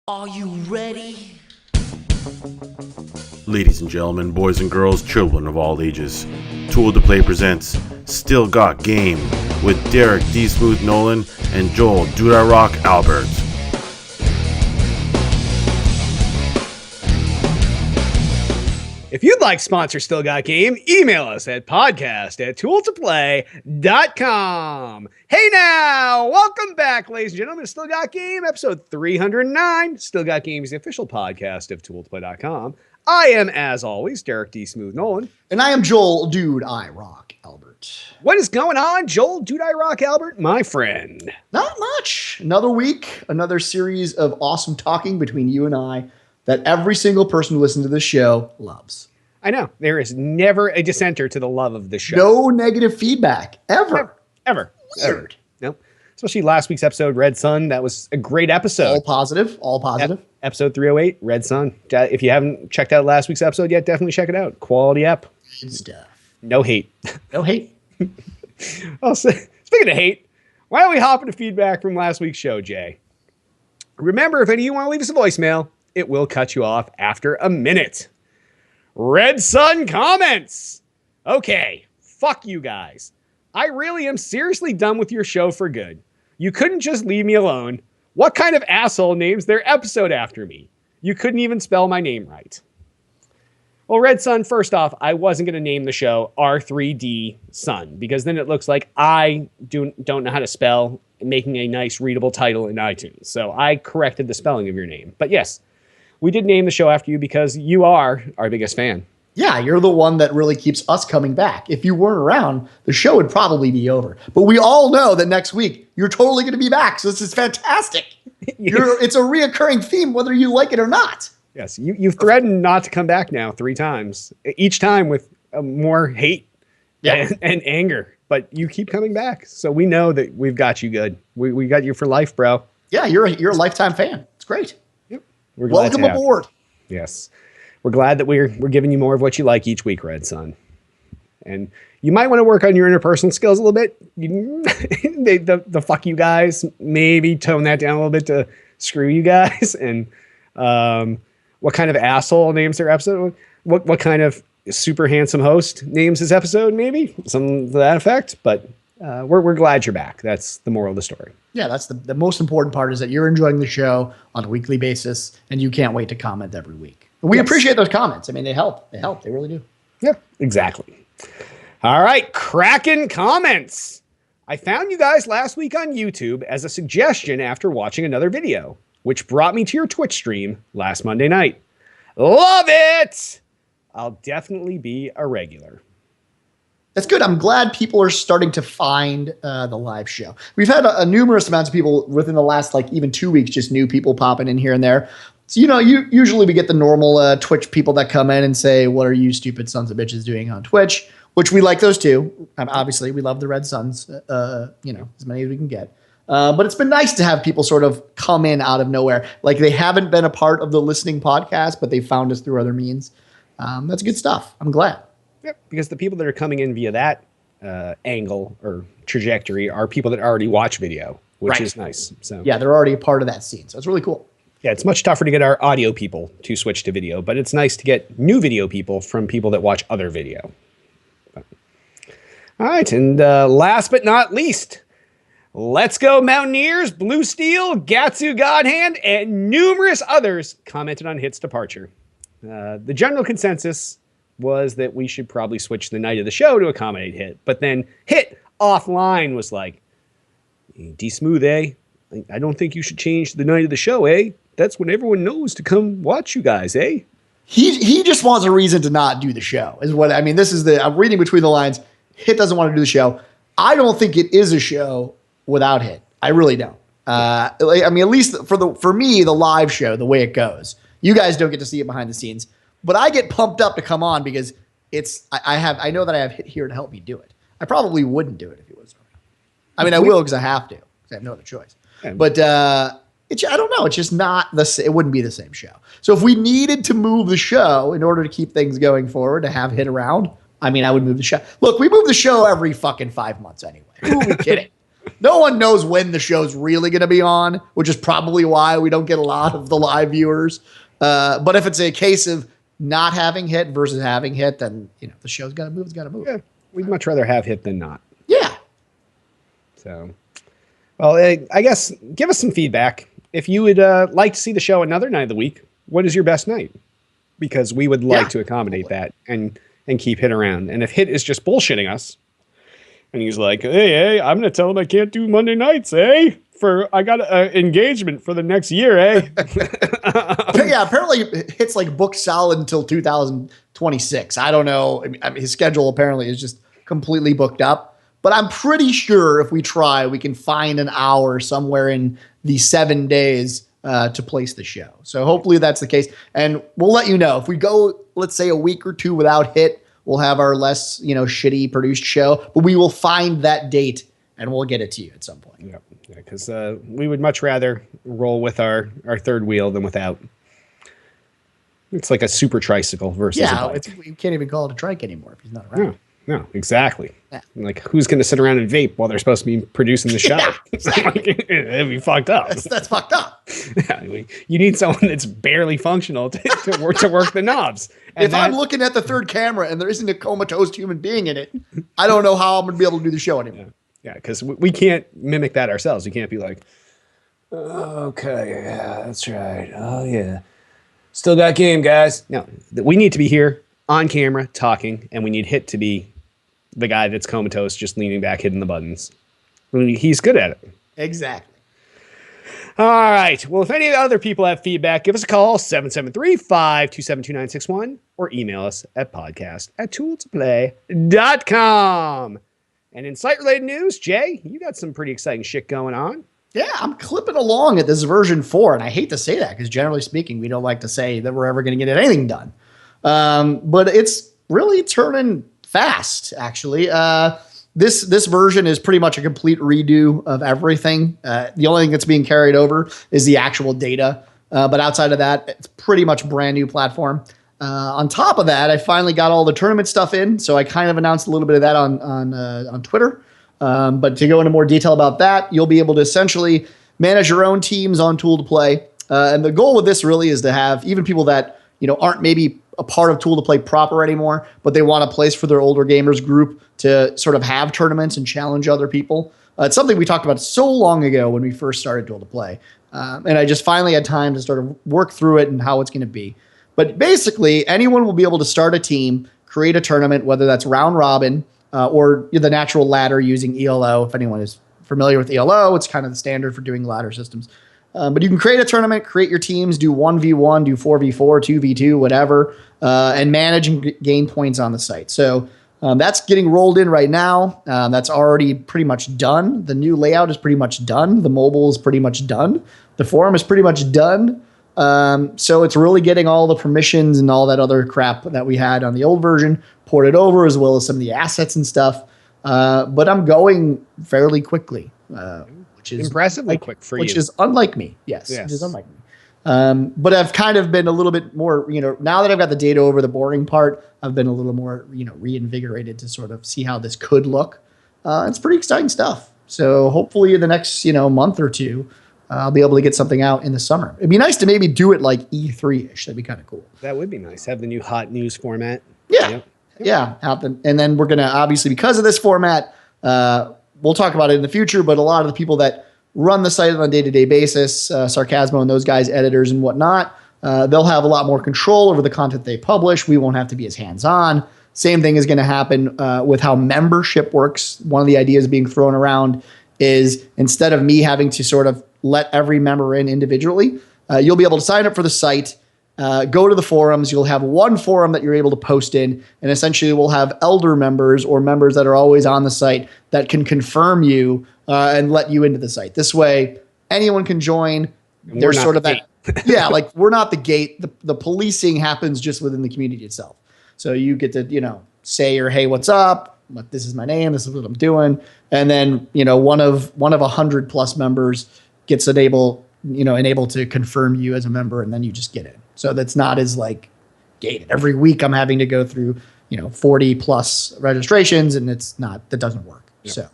Are you ready? Ladies and gentlemen, boys and girls, children of all ages, Tool to Play presents Still Got Game with Derek D. Smooth Nolan and Joel Dude I Rock Albert. If you'd like to sponsor Still Got Game, email us at podcast@tooltoplay.com. Hey now, welcome back, ladies and gentlemen, to Still Got Game, episode 309. Still Got Game is the official podcast of tooltoplay.com. I am, as always, Derek D. Smooth Nolan. And I am Joel Dude I Rock Albert. What is going on, Joel Dude I Rock Albert, my friend? Not much. Another week, another series of awesome talking between you and I that every single person who listens to this show loves. I know. There is never a dissenter to the love of the show. No negative feedback, ever. Ever. Weird. Nope. Especially last week's episode, Red Sun. That was a great episode. All positive. Episode 308, Red Sun. If you haven't checked out last week's episode yet, definitely check it out. Quality app. Good stuff. No hate. No hate. Oh, so, speaking of hate, why don't we hop into feedback from last week's show, Jay? Remember, if any of you want to leave us a voicemail, it will cut you off after a minute. Red Sun comments. Okay, fuck you guys. I really am seriously done with your show for good. You couldn't just leave me alone. What kind of asshole names their episode after me? You couldn't even spell my name right. Well, Red Sun, first off, I wasn't going to name the show R3D Sun because then it looks like I don't know how to spell, making a nice readable title in iTunes. So I corrected the spelling of your name. But yes, we did name the show after you because you are our biggest fan. Yeah, you're the one that really keeps us coming back. If you weren't around, the show would probably be over. But we all know that next week, you're totally going to be back. So this is fantastic. It's a reoccurring theme, whether you like it or not. Yes, you've threatened not to come back now 3 times, each time with more hate and anger. But you keep coming back. So we know that we've got you good. We got you for life, bro. Yeah, you're a lifetime fan. It's great. Yep. We're glad Welcome aboard. Yes. We're glad that we're giving you more of what you like each week, Red Sun. And you might want to work on your interpersonal skills a little bit. The fuck you guys, maybe tone that down a little bit to screw you guys. And what kind of asshole names their episode? What kind of super handsome host names his episode? Maybe something to that effect. But we're glad you're back. That's the moral of the story. Yeah, that's the most important part is that you're enjoying the show on a weekly basis and you can't wait to comment every week. We appreciate those comments. I mean, they help. They help. They really do. Yeah, exactly. All right, Kraken comments. I found you guys last week on YouTube as a suggestion after watching another video, which brought me to your Twitch stream last Monday night. Love it! I'll definitely be a regular. That's good. I'm glad people are starting to find the live show. We've had a numerous amounts of people within the last even 2 weeks, just new people popping in here and there. So, usually we get the normal Twitch people that come in and say, what are you stupid sons of bitches doing on Twitch? Which we like those too. Obviously, we love the Red Suns, as many as we can get. But it's been nice to have people sort of come in out of nowhere. Like they haven't been a part of the listening podcast, but they found us through other means. That's good stuff. I'm glad. Yep, because the people that are coming in via that angle or trajectory are people that already watch video, which is nice. So yeah, they're already a part of that scene. So it's really cool. Yeah, it's much tougher to get our audio people to switch to video, but it's nice to get new video people from people that watch other video. All right, and last but not least, Let's Go Mountaineers, Blue Steel, Gatsu Godhand, and numerous others commented on Hit's departure. The general consensus was that we should probably switch the night of the show to accommodate Hit, but then Hit offline was like, D-Smooth, eh? I don't think you should change the night of the show, eh? That's when everyone knows to come watch you guys, eh? He just wants a reason to not do the show, is what I mean. I'm reading between the lines. Hit doesn't want to do the show. I don't think it is a show without Hit. I really don't. At least for me, the live show, the way it goes, you guys don't get to see it behind the scenes, but I get pumped up to come on because I know that I have Hit here to help me do it. I probably wouldn't do it if he was around. I mean, I will because I have to. I have no other choice. But I don't know. It's just not it wouldn't be the same show. So if we needed to move the show in order to keep things going forward, to have Hit around, I would move the show. Look, we move the show every fucking 5 months anyway. Who are we kidding? No one knows when the show's really going to be on, which is probably why we don't get a lot of the live viewers. But if it's a case of not having hit versus having hit, then the show's got to move. It's got to move. Yeah, we'd much rather have hit than not. Yeah. So, well, I guess give us some feedback. If you would like to see the show another night of the week, what is your best night? Because we would like to accommodate that and keep Hit around. And if Hit is just bullshitting us, and he's like, hey, I'm going to tell him I can't do Monday nights, I got an engagement for the next year, Yeah, apparently Hit's like booked solid until 2026. I don't know. I mean, his schedule apparently is just completely booked up. But I'm pretty sure if we try, we can find an hour somewhere in the 7 days to place the show. So hopefully that's the case. And we'll let you know. If we go, let's say, a week or two without Hit, we'll have our less, shitty produced show. But we will find that date and we'll get it to you at some point. Yeah, because we would much rather roll with our third wheel than without. It's like a super tricycle versus a bike. You can't even call it a trike anymore if he's not around. No, exactly. Yeah. Like, who's going to sit around and vape while they're supposed to be producing the show? Yeah, exactly. It'd be fucked up. That's fucked up. Yeah, you need someone that's barely functional to work the knobs. And if I'm looking at the third camera and there isn't a comatose human being in it, I don't know how I'm going to be able to do the show anymore. Yeah, because we can't mimic that ourselves. We can't be like, okay, yeah, that's right. Oh, yeah. Still got game, guys. No, we need to be here on camera talking, and we need Hit to be the guy that's comatose, just leaning back, hitting the buttons. He's good at it. Exactly. All right. Well, if any other people have feedback, give us a call, 773-527-2961, or email us at podcast@tooltoplay.com. And in site-related news, Jay, you got some pretty exciting shit going on. Yeah, I'm clipping along at this version 4, and I hate to say that because generally speaking, we don't like to say that we're ever going to get anything done. But it's really turning fast, actually. This version is pretty much a complete redo of everything. The only thing that's being carried over is the actual data. But outside of that, it's pretty much brand new platform. On top of that, I finally got all the tournament stuff in. So I kind of announced a little bit of that on Twitter. But to go into more detail about that, you'll be able to essentially manage your own teams on Tool to Play. And the goal with this really is to have even people that aren't maybe a part of Tool to Play proper anymore, but they want a place for their older gamers group to sort of have tournaments and challenge other people. It's something we talked about so long ago when we first started Tool to Play. And I just finally had time to sort of work through it and how it's going to be. But basically, anyone will be able to start a team, create a tournament, whether that's round robin or the natural ladder using ELO. If anyone is familiar with ELO, it's kind of the standard for doing ladder systems. But you can create a tournament, create your teams, do 1v1, do 4v4, 2v2, whatever, and manage and gain points on the site. So that's getting rolled in right now. That's already pretty much done. The new layout is pretty much done. The mobile is pretty much done. The forum is pretty much done. So it's really getting all the permissions and all that other crap that we had on the old version ported over, as well as some of the assets and stuff. But I'm going fairly quickly. Which is impressively quick for you. Which is unlike me. Yes. Which is unlike me. But I've kind of been a little bit more, now that I've got the data over the boring part, I've been a little more, reinvigorated to sort of see how this could look. It's pretty exciting stuff. So hopefully in the next, month or two, I'll be able to get something out in the summer. It'd be nice to maybe do it like E3-ish. That'd be kind of cool. That would be nice. Have the new hot news format. Yeah. Yep. Yeah. And then we're going to, obviously, because of this format, we'll talk about it in the future, but a lot of the people that run the site on a day-to-day basis, Sarcasmo and those guys, editors and whatnot, they'll have a lot more control over the content they publish. We won't have to be as hands-on. Same thing is going to happen with how membership works. One of the ideas being thrown around is instead of me having to sort of let every member in individually, you'll be able to sign up for the site, go to the forums. You'll have one forum that you're able to post in, and essentially we'll have elder members or members that are always on the site that can confirm you and let you into the site. This way, anyone can join. There's sort of that. Yeah, like we're not the gate. The policing happens just within the community itself. So you get to, say your, hey, what's up? This is my name. This is what I'm doing. And then, one of 100+ members gets enabled to confirm you as a member, and then you just get in. So that's not as like gated. Every week I'm having to go through, 40+ registrations, and that doesn't work. Yep. So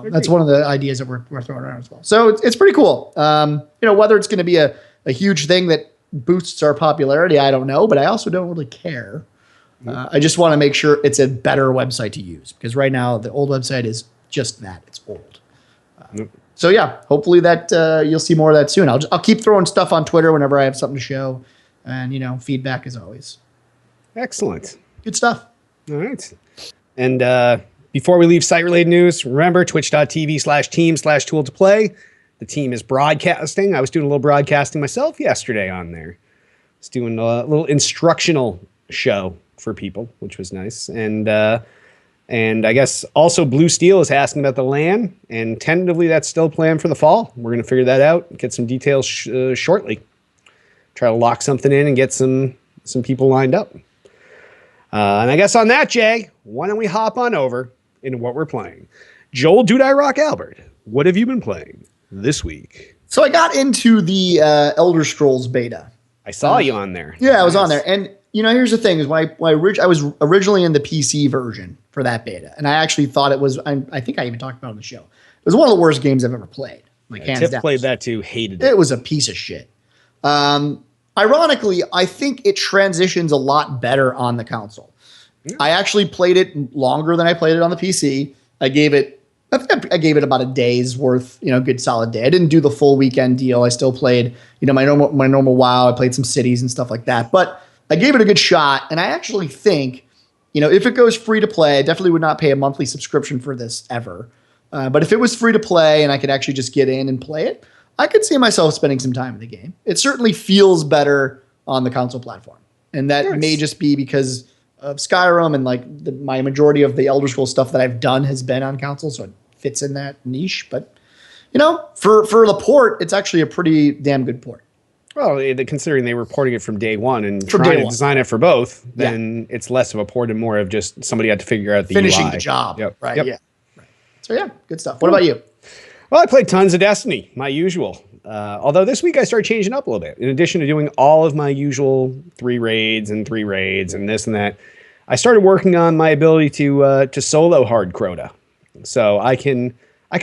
That's one of the ideas that we're throwing around as well. So it's pretty cool. Whether it's going to be a huge thing that boosts our popularity, I don't know, but I also don't really care. I just want to make sure it's a better website to use, because right now the old website is just that. It's old. So yeah, hopefully that you'll see more of that soon. I'll keep throwing stuff on Twitter whenever I have something to show, and feedback as always. Excellent. Good stuff. All right. And before we leave site-related news, remember twitch.tv/team/tool to play. The team is broadcasting. I was doing a little broadcasting myself yesterday on there. I was doing a little instructional show for people, which was nice. And I guess also Blue Steel is asking about the LAN, and tentatively that's still planned for the fall. We're going to figure that out, get some details shortly. Try to lock something in and get some people lined up. And I guess on that, Jay, why don't we hop on over into what we're playing? Joel Dude I Rock Albert, what have you been playing this week? So I got into the Elder Scrolls beta. I saw you on there. Yeah, I was on there. And, here's the thing is when I was originally in the PC version for that beta, and I actually thought it was, I think I even talked about it on the show. It was one of the worst games I've ever played. Hands Tiff down. played that too, hated it. It was a piece of shit. Ironically, I think it transitions a lot better on the console. Yeah. I actually played it longer than I played it on the PC. I gave it about a day's worth, good solid day. I didn't do the full weekend deal. I still played, my normal WoW. I played some cities and stuff like that. But I gave it a good shot, and I actually think, if it goes free to play, I definitely would not pay a monthly subscription for this ever. But if it was free to play and I could actually just get in and play it, I could see myself spending some time in the game. It certainly feels better on the console platform. And that may just be because of Skyrim and my majority of the Elder Scrolls stuff that I've done has been on console, so it fits in that niche. But, for the port, it's actually a pretty damn good port. Well, considering they were porting it from day one and trying to design it for both, then it's less of a port and more of just somebody had to figure out the finishing UI. the job. Yep. Right. Yep. Yeah. Right. So yeah, good stuff. What about you? Well, I played tons of Destiny, my usual. Although this week I started changing up a little bit. In addition to doing all of my usual 3 raids and this and that, I started working on my ability to solo hard Crota. So I can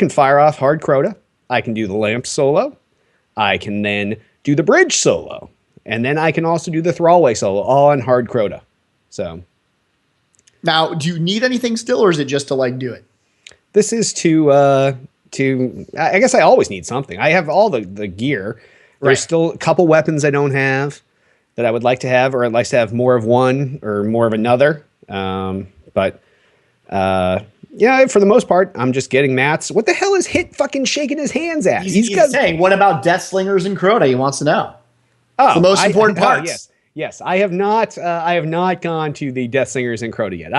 fire off hard Crota. I can do the lamp solo. I can then do the bridge solo, and then I can also do the thrallway solo, all on hard Crota. So now, do you need anything still, or is it just to do it? This is to I guess I always need something. I have all the gear. There's still a couple weapons I don't have that I would like to have, or I'd like to have more of one or more of another. Yeah, for the most part, I'm just getting mats. What the hell is Hit fucking shaking his hands at? He's saying, what about Death Slingers and Crota? He wants to know. Oh, the most important parts. Yes. I have not gone to the Death Slingers and Crota yet.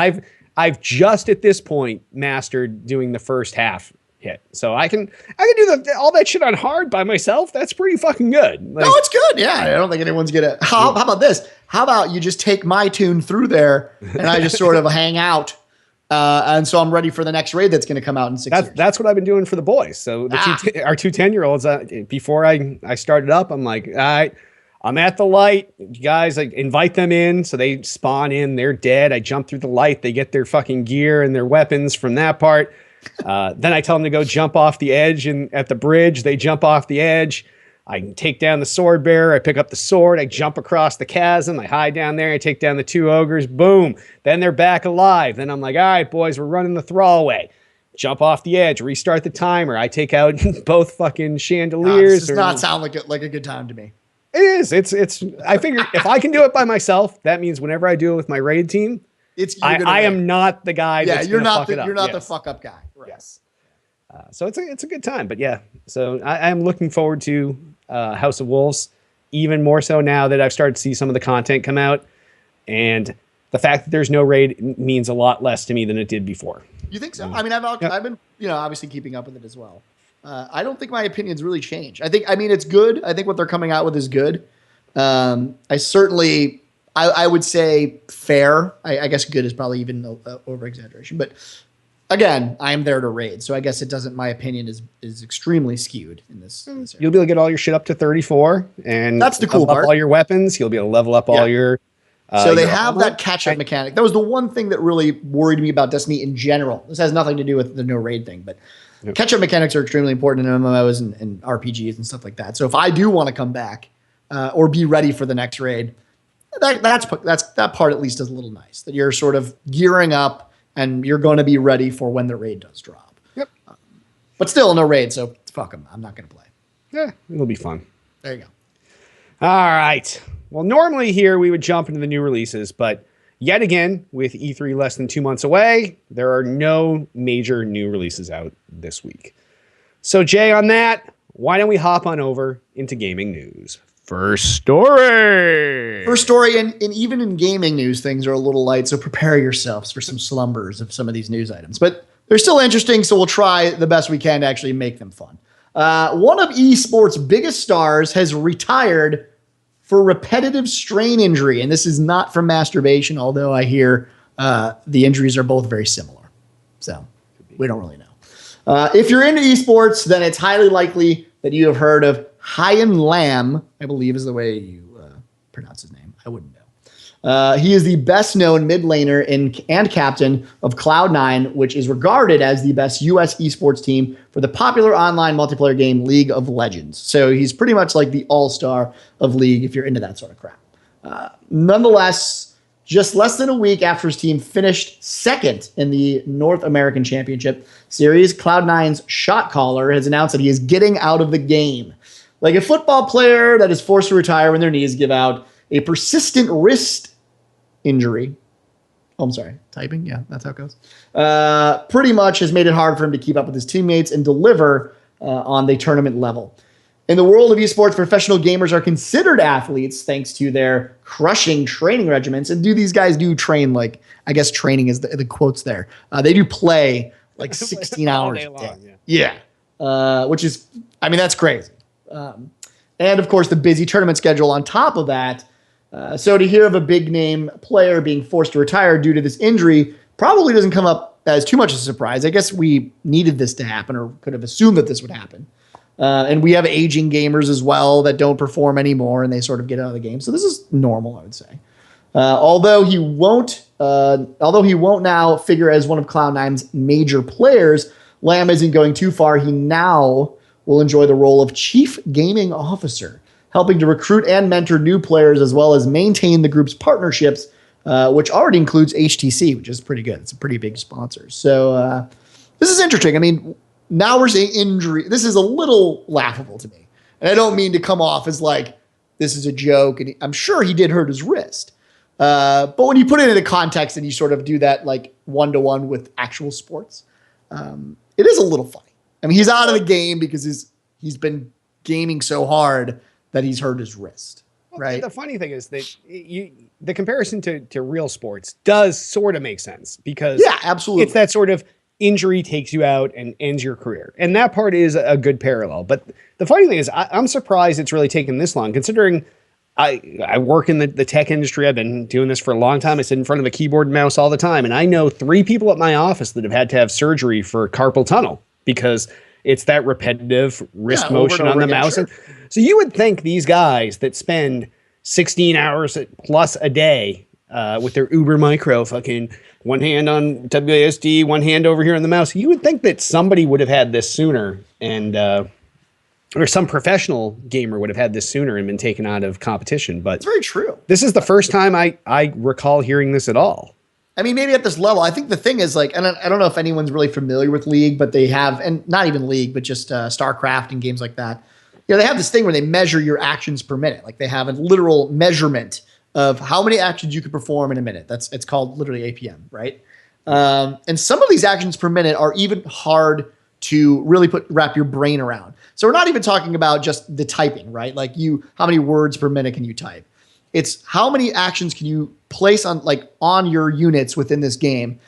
I've just at this point mastered doing the first half hit, so I can do all that shit on hard by myself. That's pretty fucking good. No, it's good. Yeah, I don't think anyone's gonna. How about this? How about you just take my tune through there, and I just sort of hang out. And so I'm ready for the next raid that's going to come out in 6 years. That's what I've been doing for the boys. So our 2 10-year-olds, before I started up, I'm like, all right, I'm at the light. You guys, I invite them in. So they spawn in. They're dead. I jump through the light. They get their fucking gear and their weapons from that part. Then I tell them to go jump off the edge, and at the bridge, they jump off the edge. I can take down the sword bearer. I pick up the sword. I jump across the chasm. I hide down there. I take down the 2 ogres. Boom. Then they're back alive. Then I'm like, all right, boys, we're running the thrallway. Jump off the edge. Restart the timer. I take out both fucking chandeliers. This does not sound like a good time to me. It is. It's. I figure if I can do it by myself, that means whenever I do it with my raid team, I am not the guy. Yeah, that's you're not fuck it up. You're not the fuck up guy. Right. Yes. So it's a good time. But yeah, so I am looking forward to House of Wolves, even more so now that I've started to see some of the content come out, and the fact that there's no raid means a lot less to me than it did before. You think so? I mean, I've been obviously keeping up with it as well. I don't think my opinions really change. I mean it's good. I think what they're coming out with is good. I certainly I would say fair. I guess good is probably even over exaggeration, but again, I'm there to raid, so I guess it doesn't. My opinion is extremely skewed in this area. You'll be able to get all your shit up to 34, and that's the cool part. All your weapons, you'll be able to level up all your. So they have that catch-up mechanic. That was the one thing that really worried me about Destiny in general. This has nothing to do with the no raid thing, but Catch-up mechanics are extremely important in MMOs and RPGs and stuff like that. So if I do want to come back or be ready for the next raid, that part at least is a little nice. That you're sort of gearing up and you're going to be ready for when the raid does drop. Yep. But still no raid, so fuck them. I'm not going to play. Yeah, it'll be fun. There you go. All right. Well, normally here we would jump into the new releases, but yet again, with E3 less than 2 months away, there are no major new releases out this week. So, Jay, on that, why don't we hop on over into gaming news? First story, and even in gaming news, things are a little light, so prepare yourselves for some slumbers of some of these news items. But they're still interesting, so we'll try the best we can to actually make them fun. One of esports' biggest stars has retired for repetitive strain injury, and this is not from masturbation, although I hear the injuries are both very similar. So we don't really know. If you're into esports, then it's highly likely that you have heard of Hyan Lam, I believe is the way you pronounce his name. I wouldn't know. He is the best-known mid laner and captain of Cloud9, which is regarded as the best U.S. esports team for the popular online multiplayer game League of Legends. So he's pretty much like the all-star of League if you're into that sort of crap. Nonetheless, just less than a week after his team finished second in the North American Championship Series, Cloud9's shot caller has announced that he is getting out of the game. Like a football player that is forced to retire when their knees give out, a persistent wrist injury. Oh, I'm sorry. Typing? Yeah, that's how it goes. Pretty much has made it hard for him to keep up with his teammates and deliver on the tournament level. In the world of esports, professional gamers are considered athletes thanks to their crushing training regimens. And do these guys do train like, I guess training is the quotes there. They do play like 16 hours a day. Long, yeah. Which is, I mean, that's crazy. And of course, the busy tournament schedule on top of that. So to hear of a big name player being forced to retire due to this injury probably doesn't come up as too much of a surprise. I guess we needed this to happen or could have assumed that this would happen. And we have aging gamers as well that don't perform anymore and they sort of get out of the game. So this is normal, I would say. Although he won't now figure as one of Cloud9's major players, Lam isn't going too far. He now will enjoy the role of Chief Gaming Officer, helping to recruit and mentor new players as well as maintain the group's partnerships, which already includes HTC, which is pretty good. It's a pretty big sponsor. So this is interesting. I mean, now we're seeing injury. This is a little laughable to me. And I don't mean to come off as like, this is a joke. And I'm sure he did hurt his wrist. But when you put it into context and you sort of do that like one-to-one with actual sports, it is a little funny. I mean, he's out of the game because he's been gaming so hard that he's hurt his wrist, right? The funny thing is that the comparison to real sports does sort of make sense because absolutely. It's that sort of injury takes you out and ends your career. And that part is a good parallel. But the funny thing is I'm surprised it's really taken this long considering I work in the tech industry. I've been doing this for a long time. I sit in front of a keyboard and mouse all the time. And I know 3 people at my office that have had to have surgery for carpal tunnel because it's that repetitive wrist motion on the mouse. Sure. So you would think these guys that spend 16 hours plus a day with their Uber Micro, fucking one hand on WASD, one hand over here on the mouse, you would think that somebody would have had this sooner and or some professional gamer would have had this sooner and been taken out of competition. But it's very true. This is the first time I recall hearing this at all. I mean, maybe at this level, I think the thing is like, and I don't know if anyone's really familiar with League, but they have, and not even League, but just StarCraft and games like that. You know, they have this thing where they measure your actions per minute. Like they have a literal measurement of how many actions you can perform in a minute. It's called literally APM, right? And some of these actions per minute are even hard to really wrap your brain around. So we're not even talking about just the typing, right? Like how many words per minute can you type? It's how many actions can you place on your units within this game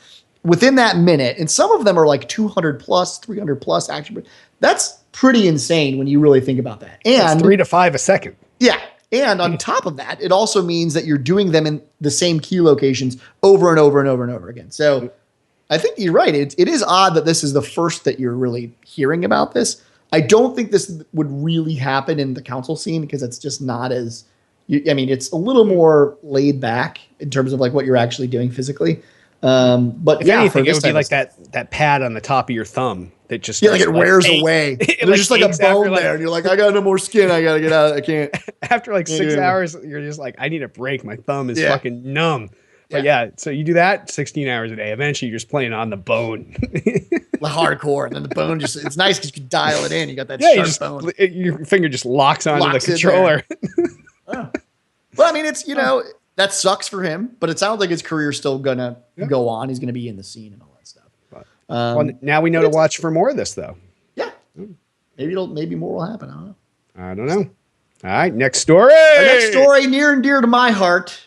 within that minute. And some of them are like 200 plus, 300 plus action. That's pretty insane when you really think about that. And that's 3 to 5 a second. Yeah. And on top of that, it also means that you're doing them in the same key locations over and over and over and over again. So I think you're right. It is odd that this is the first that you're really hearing about this. I don't think this would really happen in the console scene because it's just not as, I mean, it's a little more laid back in terms of like what you're actually doing physically. But If yeah, anything, for it this would be type like of that pad on the top of your thumb that just yeah, like it wears ache. away. It, There's just like a aches after, bone there, and you're like, I got no more skin. I gotta get out. I can't. after like 6 Yeah. hours, you're just like, I need a break. My thumb is Yeah. fucking numb. But yeah, so you do that 16 hours a day. Eventually, you're just playing on the bone. The hardcore, and then the bone just—it's nice because you can dial it in. You got that Yeah, sharp bone. your finger just locks onto Locks the in there. controller. Well, I mean, it's that sucks for him, but it sounds like his career's still gonna go on. He's gonna be in the scene and all that stuff. Well, now we know to watch for more of this, though. Yeah, maybe more will happen. I don't know. I don't know. All right, next story. Our next story, near and dear to my heart,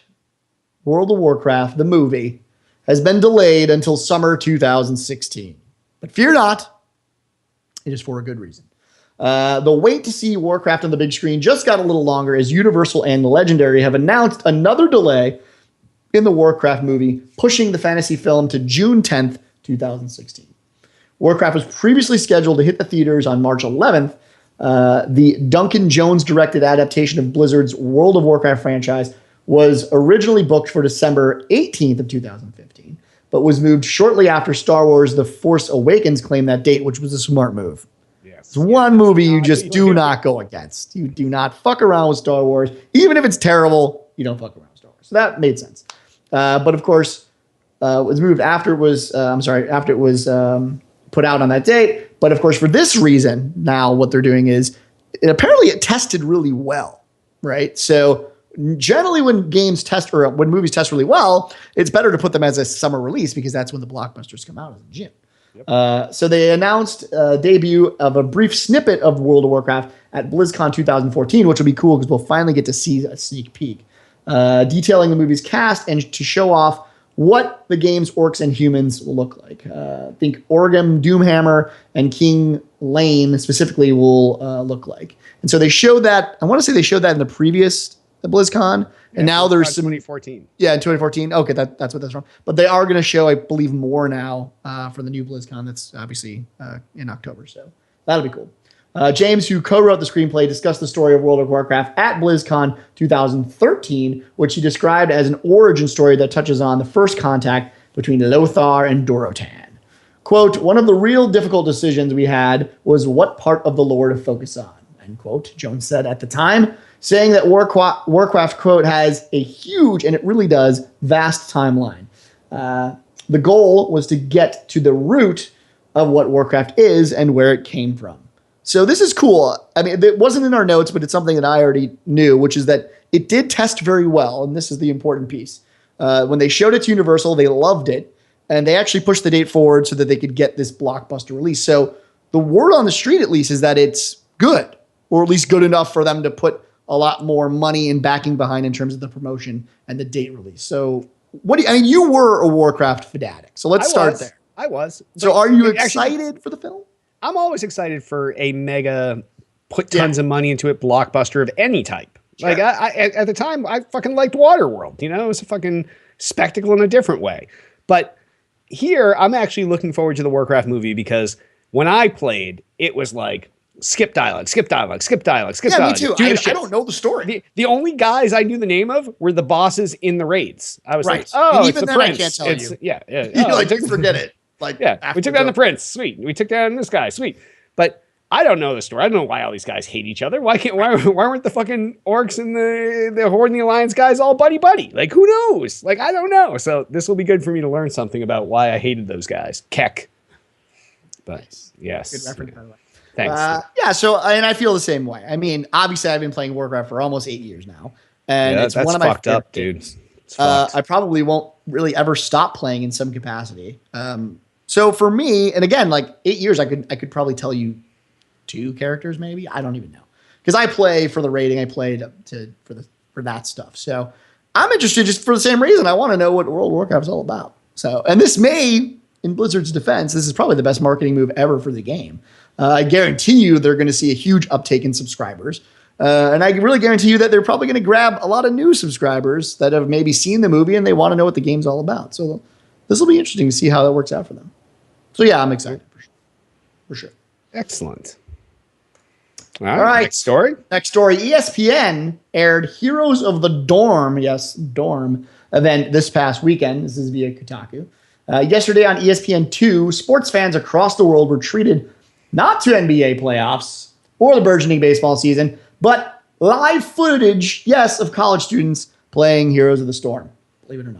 World of Warcraft, the movie, has been delayed until summer 2016. But fear not, it is for a good reason. The wait to see Warcraft on the big screen just got a little longer as Universal and Legendary have announced another delay in the Warcraft movie, pushing the fantasy film to June 10th, 2016. Warcraft was previously scheduled to hit the theaters on March 11th. The Duncan Jones-directed adaptation of Blizzard's World of Warcraft franchise was originally booked for December 18th of 2015, but was moved shortly after Star Wars The Force Awakens claimed that date, which was a smart move. It's one movie you just do not go against. You do not fuck around with Star Wars. Even if it's terrible, you don't fuck around with Star Wars. So that made sense. But of course, it was moved after it was, put out on that date. But of course, for this reason, now what they're doing is, apparently it tested really well, right? So generally when games test or when movies test really well, it's better to put them as a summer release because that's when the blockbusters come out in June. So they announced a debut of a brief snippet of World of Warcraft at BlizzCon 2014, which will be cool because we'll finally get to see a sneak peek, detailing the movie's cast and to show off what the game's orcs and humans will look like. Think Orgrim, Doomhammer, and King Lane specifically will look like. And so they showed that, I want to say they showed that in the previous BlizzCon, and now there's some 2014. Yeah, in 2014. Okay, that's what that's from. But they are going to show, I believe, more now for the new BlizzCon. That's obviously in October, so that'll be cool. James, who co-wrote the screenplay, discussed the story of World of Warcraft at BlizzCon 2013, which he described as an origin story that touches on the first contact between Lothar and Dorotan. Quote, one of the real difficult decisions we had was what part of the lore to focus on, end quote, Jones said at the time, saying that Warcraft, quote, has a huge, and it really does, vast timeline. The goal was to get to the root of what Warcraft is and where it came from. So this is cool. I mean, it wasn't in our notes, but it's something that I already knew, which is that it did test very well, and this is the important piece. When they showed it to Universal, they loved it, and they actually pushed the date forward so that they could get this blockbuster release. So the word on the street, at least, is that it's good, or at least good enough for them to put a lot more money and backing behind in terms of the promotion and the date release. So you were a Warcraft fanatic, so let's start there. I was. So are you excited for the film? I'm always excited for a mega, put tons of money into it, blockbuster of any type. Sure. Like I at the time, I fucking liked Waterworld. You know, it was a fucking spectacle in a different way. But here, I'm actually looking forward to the Warcraft movie because when I played, it was like skip dialogue, skip dialogue, skip dialogue, skip dialogue. Yeah, me too. I don't know the story. The only guys I knew the name of were the bosses in the raids. I was like, oh, and it's even the then prince. I can't tell you. Yeah. You forget it. Like, yeah, we took down the prince. Sweet. We took down this guy. Sweet. But I don't know the story. I don't know why all these guys hate each other. Why weren't the fucking orcs and the Horde and the Alliance guys all buddy? Like, who knows? Like, I don't know. So this will be good for me to learn something about why I hated those guys. Keck. But nice. Yes. Good reference, by the way. Thanks. Yeah. So, and I feel the same way. I mean, obviously, I've been playing Warcraft for almost 8 years now, and it's one of my fucked up, dude. I probably won't really ever stop playing in some capacity. So for me, and again, like 8 years, I could probably tell you 2 characters, maybe. I don't even know, because I play for the rating. I played for that stuff. So I'm interested just for the same reason. I want to know what World of Warcraft is all about. So, and this may, in Blizzard's defense, this is probably the best marketing move ever for the game. I guarantee you they're going to see a huge uptake in subscribers. And I really guarantee you that they're probably going to grab a lot of new subscribers that have maybe seen the movie and they want to know what the game's all about. So this will be interesting to see how that works out for them. So yeah, I'm excited for sure. Excellent. All right. Next story. ESPN aired Heroes of the Dorm, yes, Dorm event this past weekend. This is via Kotaku. Yesterday on ESPN2, sports fans across the world were treated not to NBA playoffs or the burgeoning baseball season, but live footage, yes, of college students playing Heroes of the Storm, believe it or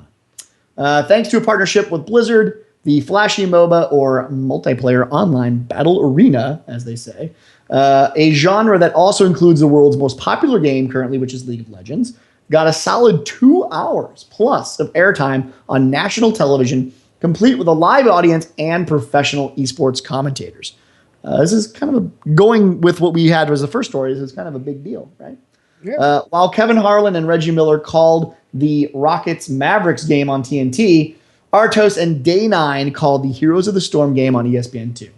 not. Thanks to a partnership with Blizzard, the flashy MOBA, or multiplayer online battle arena, as they say, a genre that also includes the world's most popular game currently, which is League of Legends, got a solid 2 hours plus of airtime on national television, complete with a live audience and professional esports commentators. This is kind of going with what we had as the first story. This is kind of a big deal, right? Yeah. While Kevin Harlan and Reggie Miller called the Rockets Mavericks game on TNT, Artos and Day 9 called the Heroes of the Storm game on ESPN2.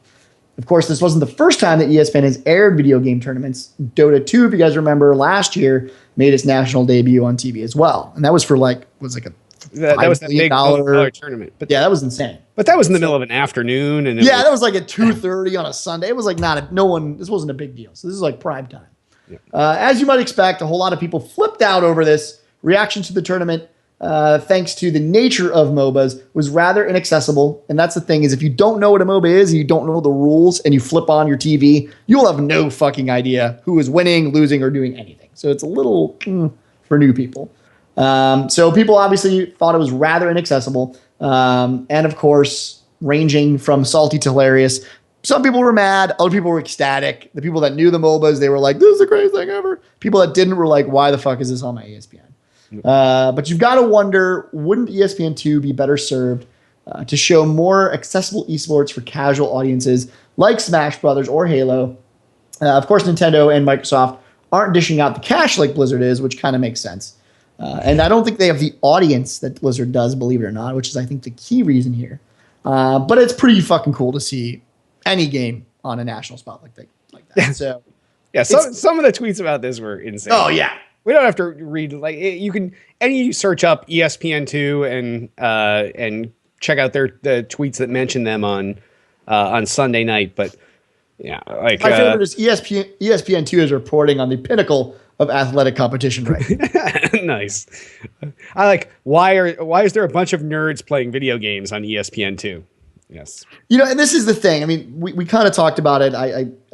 Of course, this wasn't the first time that ESPN has aired video game tournaments. Dota 2, if you guys remember, last year made its national debut on TV as well. And that was for that was the big $5 tournament. But yeah, that was insane. But that was in the middle of an afternoon. And that was like at 2:30 on a Sunday. It was like this wasn't a big deal. So this is like prime time. Yeah. As you might expect, a whole lot of people flipped out over this. Reaction to the tournament, thanks to the nature of MOBAs, was rather inaccessible. And that's the thing, is if you don't know what a MOBA is and you don't know the rules and you flip on your TV, you'll have no fucking idea who is winning, losing, or doing anything. So it's a little for new people. So people obviously thought it was rather inaccessible. And of course, ranging from salty to hilarious. Some people were mad. Other people were ecstatic. The people that knew the MOBAs, they were like, this is the greatest thing ever. People that didn't were like, why the fuck is this on my ESPN? But you've got to wonder, wouldn't ESPN2 be better served to show more accessible esports for casual audiences like Smash Brothers or Halo? Of course, Nintendo and Microsoft aren't dishing out the cash like Blizzard is, which kind of makes sense. And I don't think they have the audience that Blizzard does, believe it or not, which is, I think, the key reason here. But it's pretty fucking cool to see any game on a national spot like that. So, yeah, some of the tweets about this were insane. Oh, yeah. We don't have to read, like, you can search up ESPN2 and check out the tweets that mention them on Sunday night. But yeah, like my favorite is ESPN2 is reporting on the pinnacle of athletic competition right now. Nice. I like, why is there a bunch of nerds playing video games on ESPN2? Yes. And this is the thing. I mean, we kind of talked about it.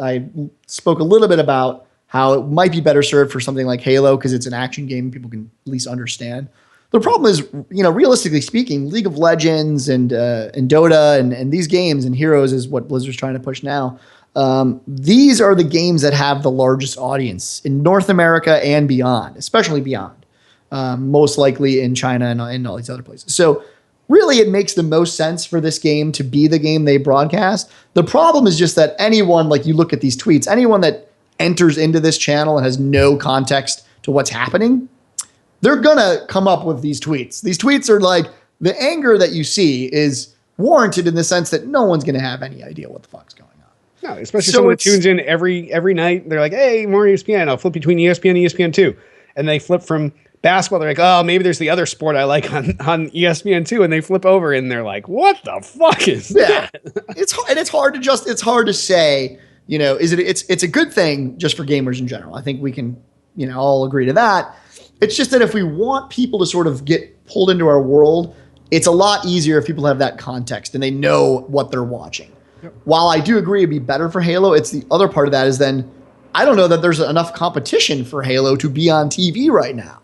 I spoke a little bit about how it might be better served for something like Halo because it's an action game people can at least understand. The problem is, realistically speaking, League of Legends and Dota and these games and Heroes is what Blizzard's trying to push now. These are the games that have the largest audience in North America and beyond, especially beyond, most likely in China and all these other places. So really, it makes the most sense for this game to be the game they broadcast. The problem is just that anyone, like you look at these tweets, anyone that enters into this channel and has no context to what's happening, they're going to come up with these tweets. These tweets are like, the anger that you see is warranted in the sense that no one's going to have any idea what the fuck's going on. No, especially someone that tunes in every night. They're like, hey, more ESPN. I'll flip between ESPN and ESPN2. And they flip from basketball. They're like, oh, maybe there's the other sport I like on ESPN2. And they flip over and they're like, what the fuck is that? It's hard to say, it's a good thing just for gamers in general. I think we can, all agree to that. It's just that if we want people to sort of get pulled into our world, it's a lot easier if people have that context and they know what they're watching. Yep. While I do agree it'd be better for Halo, it's the other part of that is then I don't know that there's enough competition for Halo to be on TV right now.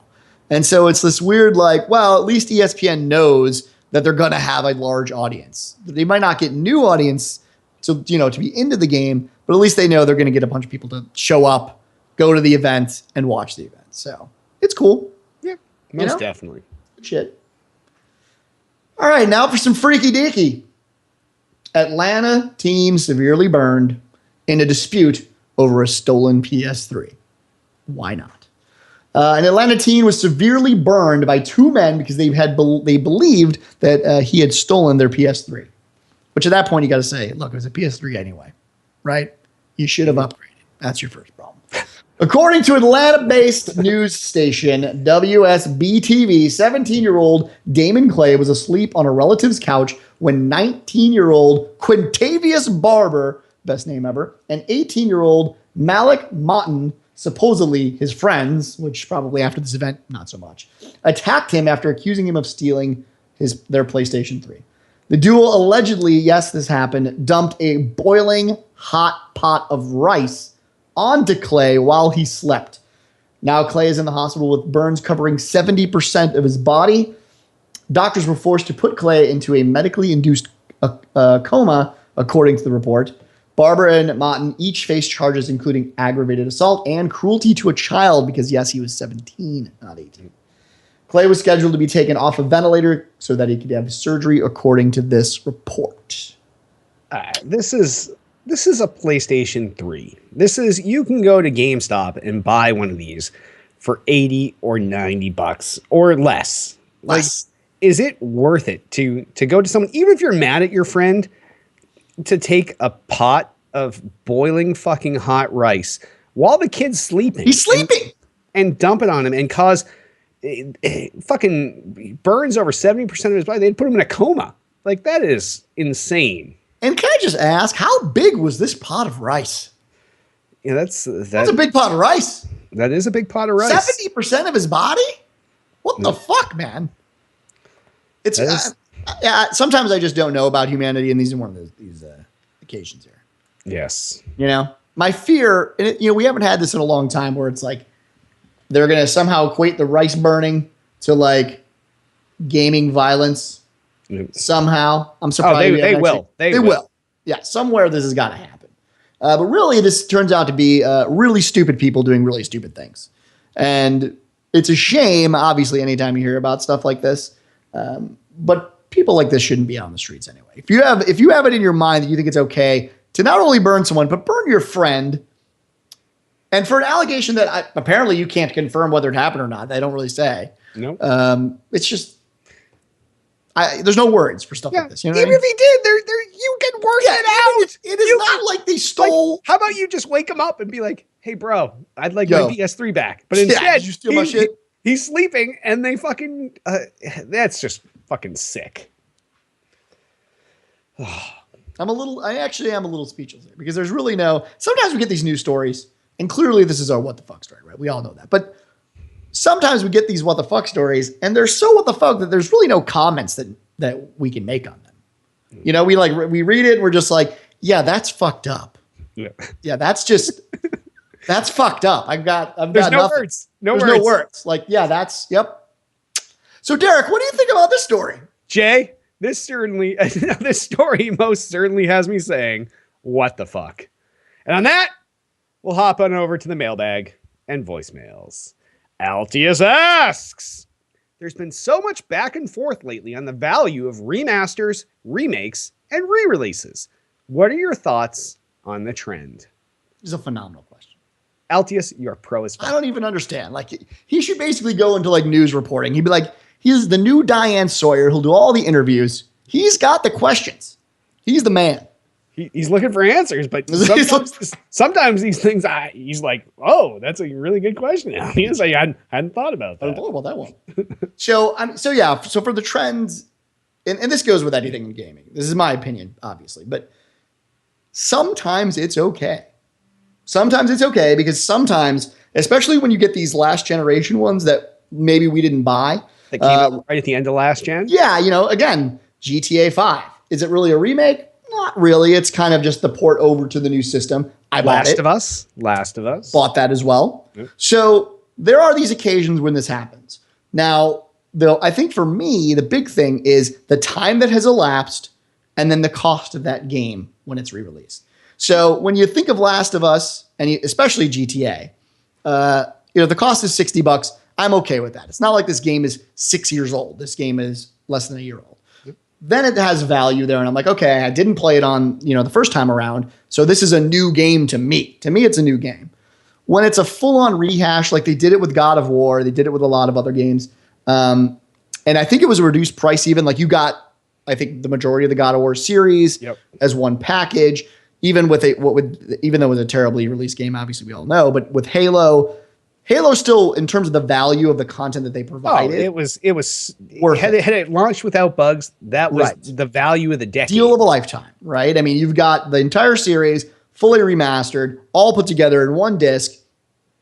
And so it's this weird, like, well, at least ESPN knows that they're going to have a large audience. They might not get new audience to be into the game, but at least they know they're going to get a bunch of people to show up, go to the event, and watch the event. So it's cool. Yeah, most definitely. Good shit. All right, now for some freaky deaky. Atlanta team severely burned in a dispute over a stolen PS3. Why not? An Atlanta teen was severely burned by two men because they believed that he had stolen their PS3. Which at that point you got to say, look, it was a PS3 anyway, right? You should have upgraded. That's your first problem. According to Atlanta-based news station WSB-TV, 17-year-old Damon Clay was asleep on a relative's couch when 19-year-old Quintavious Barber, best name ever, and 18-year-old Malik Motton, supposedly his friends, which probably after this event, not so much, attacked him after accusing him of stealing their PlayStation 3. The duo allegedly, yes, this happened, dumped a boiling hot pot of rice onto Clay while he slept. Now Clay is in the hospital with burns covering 70% of his body. Doctors were forced to put Clay into a medically induced coma, according to the report. Barbara and Martin each faced charges including aggravated assault and cruelty to a child because, yes, he was 17, not 18. Clay was scheduled to be taken off a ventilator so that he could have surgery, according to this report. This is a PlayStation 3. You can go to GameStop and buy one of these for $80 or $90 or less. Like, is it worth it to go to someone, even if you're mad at your friend, to take a pot of boiling fucking hot rice while the kid's sleeping? He's sleeping. And dump it on him and cause fucking burns over 70% of his body. They'd put him in a coma. Like, that is insane. And can I just ask, how big was this pot of rice? Yeah, that's a big pot of rice. That is a big pot of rice. 70% of his body? What the fuck, man? It's sometimes I just don't know about humanity, and these are one of these occasions here. Yes. My fear, and we haven't had this in a long time, where it's like they're going to somehow equate the rice burning to like gaming violence. Somehow. I'm surprised. They will. They will. Yeah, somewhere this has got to happen. But really, this turns out to be really stupid people doing really stupid things. And it's a shame, obviously, anytime you hear about stuff like this. But people like this shouldn't be out on the streets anyway. If you have it in your mind that you think it's okay to not only burn someone, but burn your friend, and for an allegation that apparently you can't confirm whether it happened or not, they don't really say. No. It's just... there's no words for stuff like this. You know even if he did, you can work it out. It is not like they stole. Like, how about you just wake him up and be like, "Hey, bro, I'd like my PS3 back." But instead, did you steal my shit? He's sleeping, and they fucking. That's just fucking sick. I actually am a little speechless here because there's really no. Sometimes we get these news stories, and clearly this is our what the fuck story, right? We all know that, but. Sometimes we get these what the fuck stories and they're so what the fuck that there's really no comments that we can make on them. We read it and we're just like, yeah, that's fucked up. Yeah, that's fucked up. I've got There's no nothing. words. There's no words. Like, yeah, yep. So Derek, what do you think about this story? Jay, this story most certainly has me saying, what the fuck? And on that, we'll hop on over to the mailbag and voicemails. Altius asks, there's been so much back and forth lately on the value of remasters, remakes, and re-releases. What are your thoughts on the trend? This is a phenomenal question. Altius, you're pro as fuck. I don't even understand. Like, he should basically go into like news reporting. He'd be like, he's the new Diane Sawyer. He'll do all the interviews. He's got the questions. He's the man. He's looking for answers, but sometimes these things, he's like, oh, that's a really good question. He's like, I hadn't thought about that. I hadn't thought about that one. So for the trends, and this goes with anything in gaming. This is my opinion, obviously, but sometimes it's okay. Sometimes it's okay because sometimes, especially when you get these last generation ones that maybe we didn't buy. That came out right at the end of last gen? Yeah, again, GTA 5. Is it really a remake? Not really. It's kind of just the port over to the new system. I bought it. Last of Us. Bought that as well. Yep. So there are these occasions when this happens. Now, though, I think for me, the big thing is the time that has elapsed and then the cost of that game when it's re-released. So when you think of Last of Us, and especially GTA, the cost is $60. I'm okay with that. It's not like this game is 6 years old. This game is less than a year old. Then it has value there. And I'm like, okay, I didn't play it on, the first time around. So this is a new game to me. To me, it's a new game. When it's a full-on rehash, like they did it with God of War, they did it with a lot of other games. And I think it was a reduced price even. Like you got, I think, the majority of the God of War series as one package. Even though it was a terribly released game, obviously we all know. But with Halo still, in terms of the value of the content that they provided, it was worth it. Had it launched without bugs, that was the value of the decade. Deal of a lifetime, right? I mean, you've got the entire series fully remastered, all put together in one disc.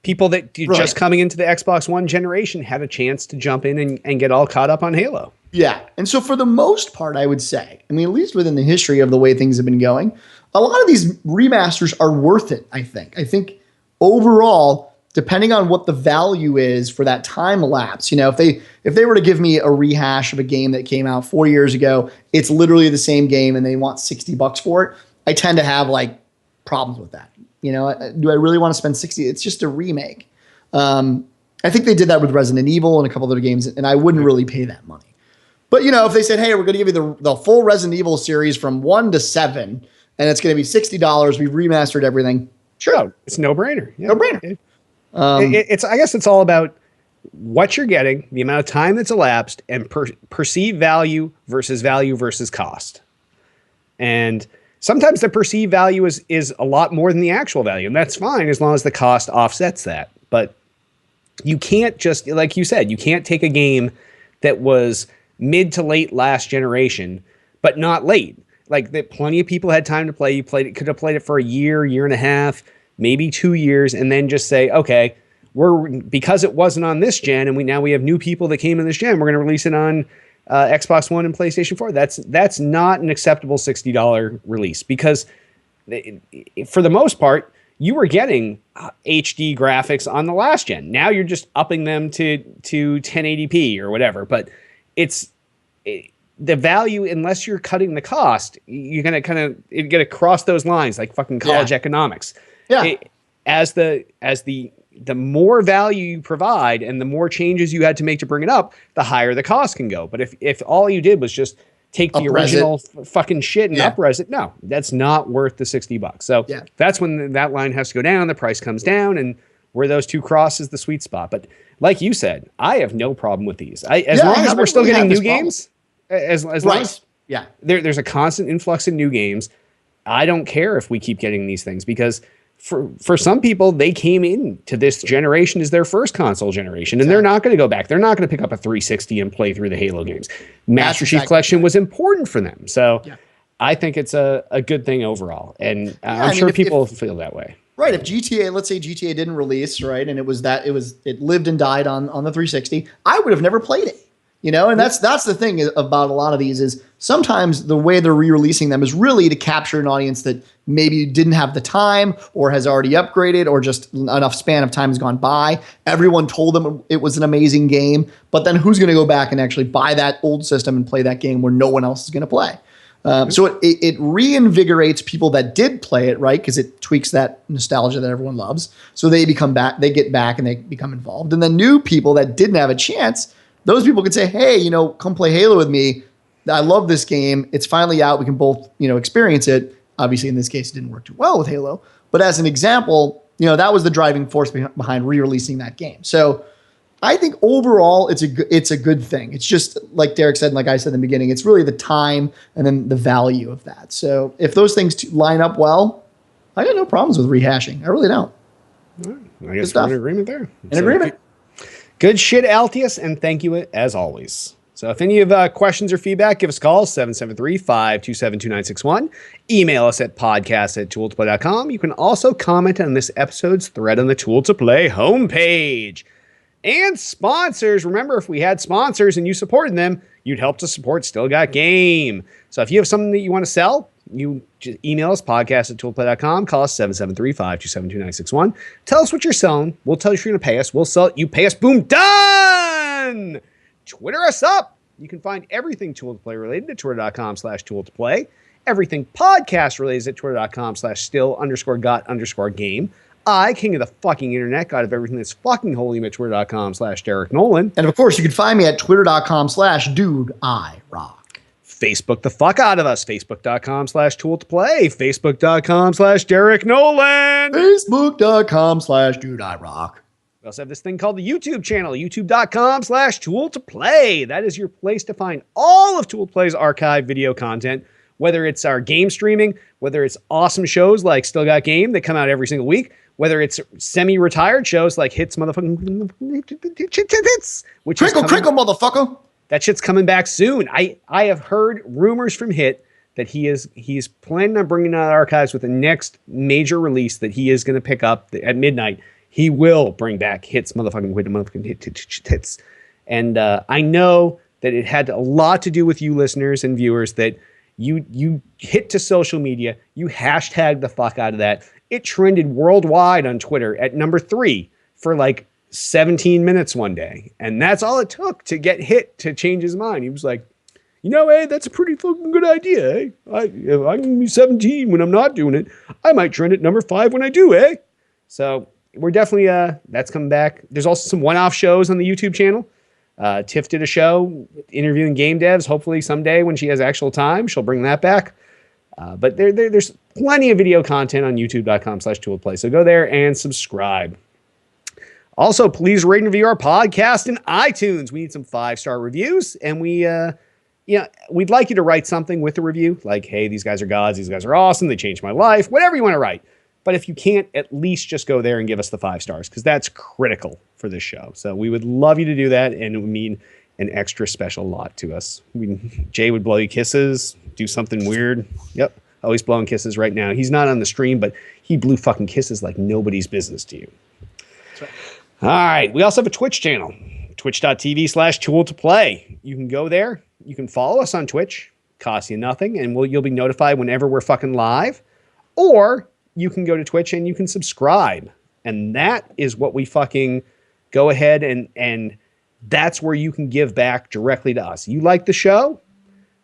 people that just coming into the Xbox One generation had a chance to jump in and get all caught up on Halo. Yeah. And so for the most part, I would say, I mean, at least within the history of the way things have been going, a lot of these remasters are worth it, I think. I think overall, depending on what the value is for that time lapse, if they were to give me a rehash of a game that came out 4 years ago, it's literally the same game and they want $60 for it, I tend to have like problems with that. Do I really want to spend 60? It's just a remake. I think they did that with Resident Evil and a couple other games, and I wouldn't really pay that money. But, if they said, hey, we're going to give you the full Resident Evil series from 1 to 7, and it's going to be $60, we've remastered everything. Sure. It's no brainer. Yeah. No brainer. I guess it's all about what you're getting, the amount of time that's elapsed, and perceived value versus cost. And sometimes the perceived value is a lot more than the actual value, and that's fine as long as the cost offsets that. But you can't just, like you said, you can't take a game that was mid to late last generation, but not late. Like that, plenty of people had time to play. You could have played it for a year and a half, maybe 2 years, and then just say, okay, because it wasn't on this gen, and we have new people that came in this gen, we're going to release it on Xbox One and PlayStation 4. That's not an acceptable $60 release, because for the most part, you were getting HD graphics on the last gen. Now you're just upping them to 1080p or whatever. But the value, unless you're cutting the cost, you're gonna cross those lines like fucking college economics. Yeah. As the more value you provide and the more changes you had to make to bring it up, the higher the cost can go. But if all you did was just take the original fucking shit and up-res it, no, that's not worth the $60. So that's when that line has to go down, the price comes down, and where those two cross is the sweet spot. But like you said, I have no problem with these. As long as we're still getting new games, as long as there's a constant influx of new games, I don't care if we keep getting these things, because for some people, they came into this generation as their first console generation, and they're not going to go back. They're not going to pick up a 360 and play through the Halo games. Master Chief Collection was important for them. So I think it's a good thing overall. And I'm sure people feel that way. Right. If GTA, let's say GTA didn't release, right, and it lived and died on the 360, I would have never played it. And that's the thing about a lot of these is sometimes the way they're re-releasing them is really to capture an audience that maybe didn't have the time or has already upgraded or just enough span of time has gone by. Everyone told them it was an amazing game, but then who's going to go back and actually buy that old system and play that game where no one else is going to play? So it reinvigorates people that did play it, right? Because it tweaks that nostalgia that everyone loves. So they get back and they become involved. And then new people that didn't have a chance, those people could say, hey, come play Halo with me. I love this game. It's finally out. We can both, experience it. Obviously, in this case, it didn't work too well with Halo. But as an example, that was the driving force behind re-releasing that game. So I think overall, it's a good thing. It's just like Derek said, and like I said in the beginning, it's really the time and then the value of that. So if those things line up well, I got no problems with rehashing. I really don't. I guess we're in agreement there. In agreement. Good shit, Altius, and thank you as always. So if any of questions or feedback, give us a call, 773-527-2961. Email us at podcast@tooltoplay.com. You can also comment on this episode's thread on the Tool to Play homepage. And sponsors. Remember, if we had sponsors and you supported them, you'd help to support Still Got Game. So if you have something that you want to sell, you just email us, podcast@tooltoplay.com. Call us 773-527-2961. Tell us what you're selling. We'll tell you if you're going to pay us. We'll sell it. You pay us. Boom. Done. Twitter us up. You can find everything Tool to Play related at twitter.com/Tool to Play. Everything podcast related at twitter.com/still_got_game. I, king of the fucking internet, God of everything that's fucking holy, at twitter.com/Derek Nolan. And of course, you can find me at twitter.com/DudeIRock. Facebook the fuck out of us. Facebook.com/Tool to Play. Facebook.com/Derek Nolan. Facebook.com/DudeIRock. We also have this thing called the YouTube channel, youtube.com/Tool to Play. That is your place to find all of Tool to Play's archive video content, whether it's our game streaming, whether it's awesome shows like Still Got Game that come out every single week, whether it's semi-retired shows like Hits Motherfucking Hits, which crinkle, motherfucker. That shit's coming back soon. I have heard rumors from Hit that he's planning on bringing out archives with the next major release that he is going to pick up at midnight. He will bring back hits, motherfucking hits. And I know that it had a lot to do with you listeners and viewers that you hit to social media, you hashtag the fuck out of that. It trended worldwide on Twitter at number 3 for like 17 minutes one day. And that's all it took to get hit to change his mind. He was like, hey, that's a pretty fucking good idea, eh? If I'm going to be 17 when I'm not doing it, I might trend at number 5 when I do, eh? So we're definitely, that's coming back. There's also some one-off shows on the YouTube channel. Tiff did a show interviewing game devs. Hopefully someday when she has actual time, she'll bring that back. But there's plenty of video content on youtube.com/tooledplay. So go there and subscribe. Also, please rate and review our podcast in iTunes. We need some 5-star reviews, and we'd like you to write something with the review, like, hey, these guys are gods, these guys are awesome, they changed my life, whatever you want to write. But if you can't, at least just go there and give us the 5 stars, because that's critical for this show. So we would love you to do that, and it would mean an extra special lot to us. Jay would blow you kisses, do something weird. Yep. Oh, he's blowing kisses right now. He's not on the stream, but he blew fucking kisses like nobody's business to you. That's right. All right. We also have a Twitch channel, twitch.tv/tool2play. You can go there. You can follow us on Twitch. Costs you nothing, and you'll be notified whenever we're fucking live. Or you can go to Twitch and you can subscribe. And that is what we fucking go ahead and that's where you can give back directly to us. You like the show?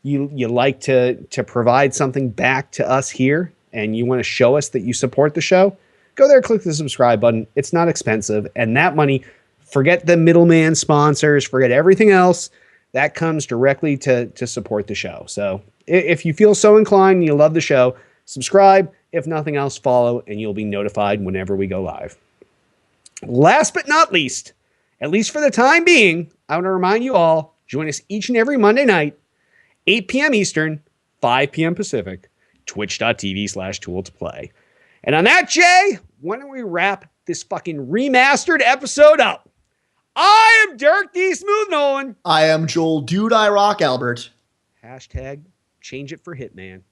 You like to provide something back to us here, and you want to show us that you support the show? Go there, click the subscribe button. It's not expensive. And that money, forget the middleman sponsors, forget everything else. That comes directly to support the show. So if you feel so inclined and you love the show, subscribe. If nothing else, follow, and you'll be notified whenever we go live. Last but not least, at least for the time being, I want to remind you all, join us each and every Monday night, 8 p.m. Eastern, 5 p.m. Pacific, twitch.tv/tool2play. And on that, Jay, why don't we wrap this fucking remastered episode up? I am Dirk D. Smooth Nolan. I am Joel Dude I Rock Albert. Hashtag change it for Hitman.